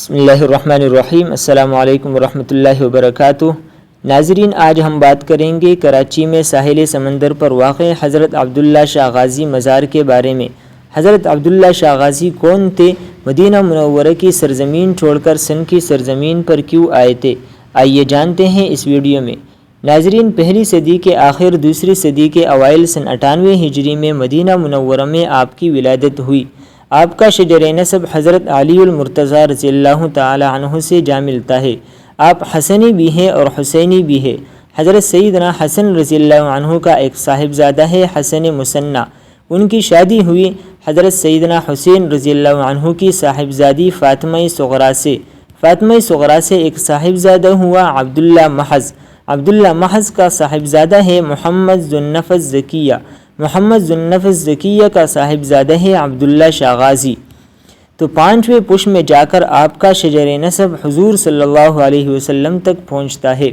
بسم اللہ الرحمن الرحیم۔ السلام علیکم ورحمۃ اللہ وبرکاتہ۔ ناظرین، آج ہم بات کریں گے کراچی میں ساحل سمندر پر واقع حضرت عبداللہ شاہ غازی مزار کے بارے میں۔ حضرت عبداللہ شاہ غازی کون تھے؟ مدینہ منورہ کی سرزمین چھوڑ کر سندھ کی سرزمین پر کیوں آئے تھے؟ آئیے جانتے ہیں اس ویڈیو میں۔ ناظرین، پہلی صدی کے آخر دوسری صدی کے اوائل سن 98 ہجری میں مدینہ منورہ میں آپ کی ولادت ہوئی۔ آپ کا شجر نسب حضرت علی المرتضیٰ رضی اللہ تعالی عنہ سے جا ملتا ہے۔ آپ حسنی بھی ہیں اور حسینی بھی ہیں۔ حضرت سیدنا حسن رضی اللہ عنہ کا ایک صاحبزادہ ہے حسن مثنیٰ۔ ان کی شادی ہوئی حضرت سیدنا حسین رضی اللہ عنہ کی صاحبزادی فاطمہ صغریٰ سے۔ فاطمہ صغریٰ سے ایک صاحبزادہ ہوا عبداللہ محض۔ عبداللہ محض کا صاحبزادہ ہے محمد ذو النفس زکیہ۔ محمد ذو النفس زکیہ کا صاحبزادہ ہے عبداللہ شاہ غازی۔ تو 5ویں پش میں جا کر آپ کا شجر نسب حضور صلی اللہ علیہ وسلم تک پہنچتا ہے۔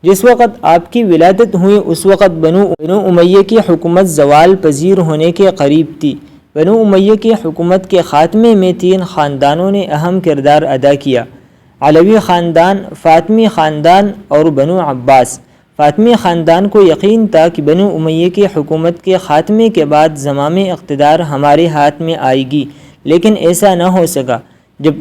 جس وقت آپ کی ولادت ہوئی اس وقت بنو امیہ کی حکومت زوال پذیر ہونے کے قریب تھی۔ بنو امیہ کی حکومت کے خاتمے میں 3 خاندانوں نے اہم کردار ادا کیا: علوی خاندان، فاطمی خاندان اور بنو عباس۔ فاطمی خاندان کو یقین تھا کہ بنو امیہ کی حکومت کے خاتمے کے بعد زمام اقتدار ہمارے ہاتھ میں آئے گی، لیکن ایسا نہ ہو سکا۔ جب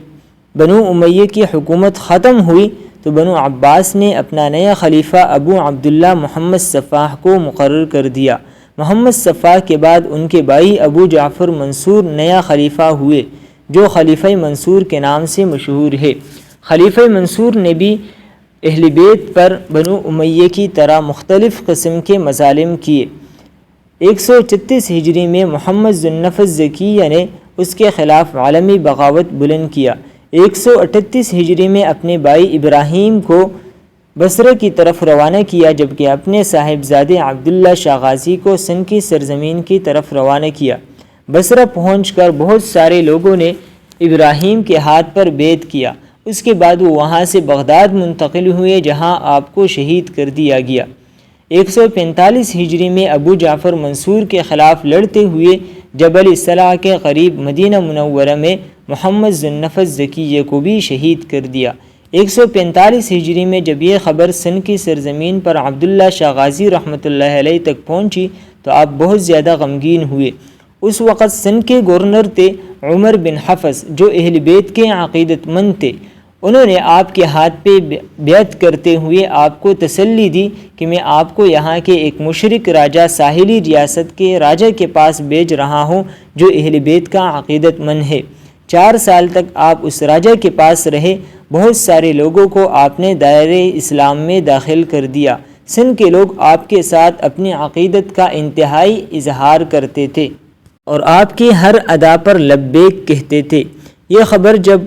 بنو امیہ کی حکومت ختم ہوئی تو بنو عباس نے اپنا نیا خلیفہ ابو عبداللہ محمد صفاح کو مقرر کر دیا۔ محمد صفاح کے بعد ان کے بھائی ابو جعفر منصور نیا خلیفہ ہوئے، جو خلیفہ منصور کے نام سے مشہور ہے۔ خلیفہ منصور نے بھی اہل بیت پر بنو امیہ کی طرح مختلف قسم کے مظالم کیے۔ 136 ہجری میں محمد ذو النفس زکیہ نے اس کے خلاف عالمی بغاوت بلند کیا۔ 138 ہجری میں اپنے بھائی ابراہیم کو بصرہ کی طرف روانہ کیا، جبکہ اپنے صاحبزادے عبداللہ شاہ غازی کو سندھ کی سرزمین کی طرف روانہ کیا۔ بصرہ پہنچ کر بہت سارے لوگوں نے ابراہیم کے ہاتھ پر بیعت کیا۔ اس کے بعد وہ وہاں سے بغداد منتقل ہوئے، جہاں آپ کو شہید کر دیا گیا۔ 145 ہجری میں ابو جعفر منصور کے خلاف لڑتے ہوئے جبل صلع کے قریب مدینہ منورہ میں محمد ذو النفس زکیہ کو بھی شہید کر دیا۔ 145 ہجری میں جب یہ خبر سندھ کی سرزمین پر عبداللہ شاہ غازی رحمۃ اللہ علیہ تک پہنچی تو آپ بہت زیادہ غمگین ہوئے۔ اس وقت سندھ کے گورنر تھے عمر بن حفص، جو اہل بیت کے عقیدت مند تھے۔ انہوں نے آپ کے ہاتھ پہ بیعت کرتے ہوئے آپ کو تسلی دی کہ میں آپ کو یہاں کے ایک مشرک راجہ ساحلی ریاست کے راجہ کے پاس بھیج رہا ہوں جو اہل بیت کا عقیدت مند ہے۔ 4 سال تک آپ اس راجہ کے پاس رہے۔ بہت سارے لوگوں کو آپ نے دائرہ اسلام میں داخل کر دیا۔ سندھ کے لوگ آپ کے ساتھ اپنی عقیدت کا انتہائی اظہار کرتے تھے اور آپ کی ہر ادا پر لبیک کہتے تھے۔ یہ خبر جب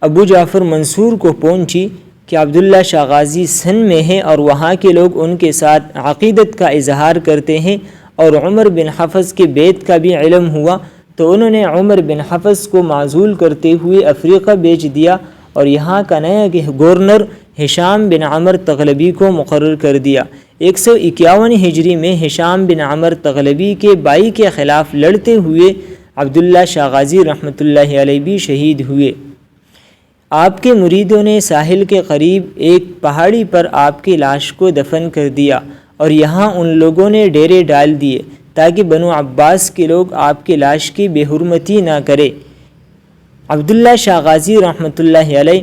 ابو جعفر منصور کو پہنچی کہ عبداللہ شاہ غازی سندھ میں ہیں اور وہاں کے لوگ ان کے ساتھ عقیدت کا اظہار کرتے ہیں اور عمر بن حفص کے بیعت کا بھی علم ہوا، تو انہوں نے عمر بن حفص کو معزول کرتے ہوئے افریقہ بھیج دیا اور یہاں کا نیا گورنر ہشام بن عمر تغلبی کو مقرر کر دیا۔ 151 ہجری میں ہشام بن عمر تغلبی کے بھائی کے خلاف لڑتے ہوئے عبداللہ شاہ غازی رحمۃ اللہ علیہ بھی شہید ہوئے۔ آپ کے مریدوں نے ساحل کے قریب ایک پہاڑی پر آپ کی لاش کو دفن کر دیا اور یہاں ان لوگوں نے ڈیرے ڈال دیے تاکہ بنو عباس کے لوگ آپ کی لاش کی بے حرمتی نہ کرے۔ عبداللہ شاہ غازی رحمۃ اللہ علیہ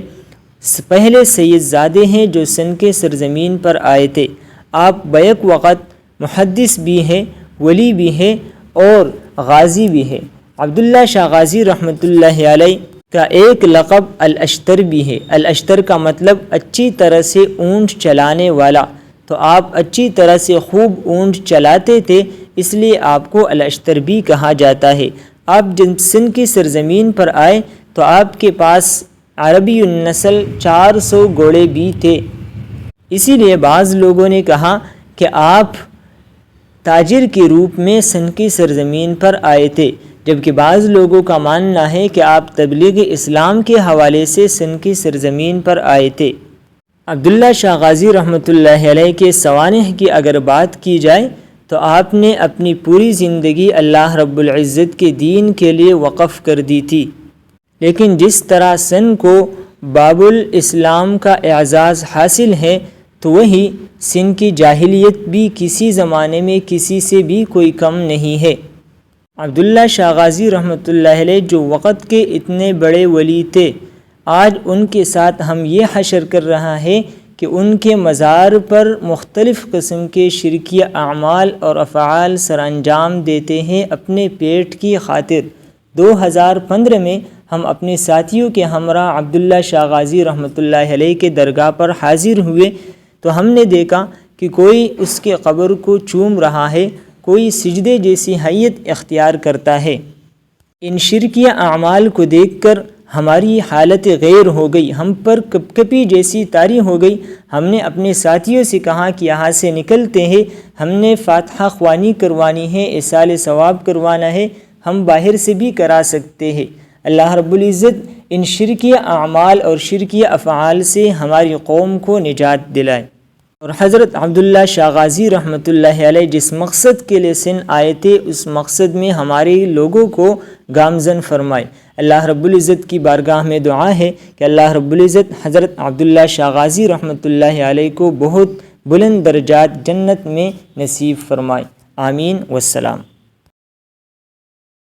پہلے سید زادے ہیں جو سندھ کے سرزمین پر آئے تھے۔ آپ بیک وقت محدث بھی ہیں، ولی بھی ہیں اور غازی بھی ہیں۔ عبداللہ شاہ غازی رحمۃ اللہ علیہ کا ایک لقب الاشتر بھی ہے۔ الاشتر کا مطلب اچھی طرح سے اونٹ چلانے والا، تو آپ اچھی طرح سے خوب اونٹ چلاتے تھے، اس لیے آپ کو الاشتر بھی کہا جاتا ہے۔ آپ جب سندھ کی سرزمین پر آئے تو آپ کے پاس عربی النسل 400 گھوڑے بھی تھے، اسی لیے بعض لوگوں نے کہا کہ آپ تاجر کے روپ میں سندھ کی سرزمین پر آئے تھے، جبکہ بعض لوگوں کا ماننا ہے کہ آپ تبلیغ اسلام کے حوالے سے سندھ کی سرزمین پر آئے تھے۔ عبداللہ شاہ غازی رحمۃ اللہ علیہ کے سوانح کی اگر بات کی جائے تو آپ نے اپنی پوری زندگی اللہ رب العزت کے دین کے لیے وقف کر دی تھی۔ لیکن جس طرح سن کو باب الاسلام کا اعزاز حاصل ہے تو وہی سن کی جاہلیت بھی کسی زمانے میں کسی سے بھی کوئی کم نہیں ہے۔ عبداللہ شاہ غازی رحمۃ اللہ علیہ جو وقت کے اتنے بڑے ولی تھے، آج ان کے ساتھ ہم یہ حشر کر رہا ہے کہ ان کے مزار پر مختلف قسم کے شرکیہ اعمال اور افعال سر انجام دیتے ہیں اپنے پیٹ کی خاطر۔ 2015 میں ہم اپنے ساتھیوں کے ہمراہ عبداللہ شاہ غازی رحمۃ اللہ علیہ کے درگاہ پر حاضر ہوئے تو ہم نے دیکھا کہ کوئی اس کے قبر کو چوم رہا ہے، کوئی سجدے جیسی حیت اختیار کرتا ہے۔ ان شرکیہ اعمال کو دیکھ کر ہماری حالت غیر ہو گئی، ہم پر کپکپی جیسی طاری ہو گئی۔ ہم نے اپنے ساتھیوں سے کہا کہ یہاں سے نکلتے ہیں، ہم نے فاتحہ خوانی کروانی ہے، ایصال ثواب کروانا ہے، ہم باہر سے بھی کرا سکتے ہیں۔ اللہ رب العزت ان شرکیہ اعمال اور شرکیہ افعال سے ہماری قوم کو نجات دلائے، اور حضرت عبداللہ شاہ غازی رحمۃ اللہ علیہ جس مقصد کے لیے سن آئے تھے اس مقصد میں ہمارے لوگوں کو گامزن فرمائے۔ اللہ رب العزت کی بارگاہ میں دعا ہے کہ اللہ رب العزت حضرت عبداللہ شاہ غازی رحمۃ اللہ علیہ کو بہت بلند درجات جنت میں نصیب فرمائے۔ آمین والسلام۔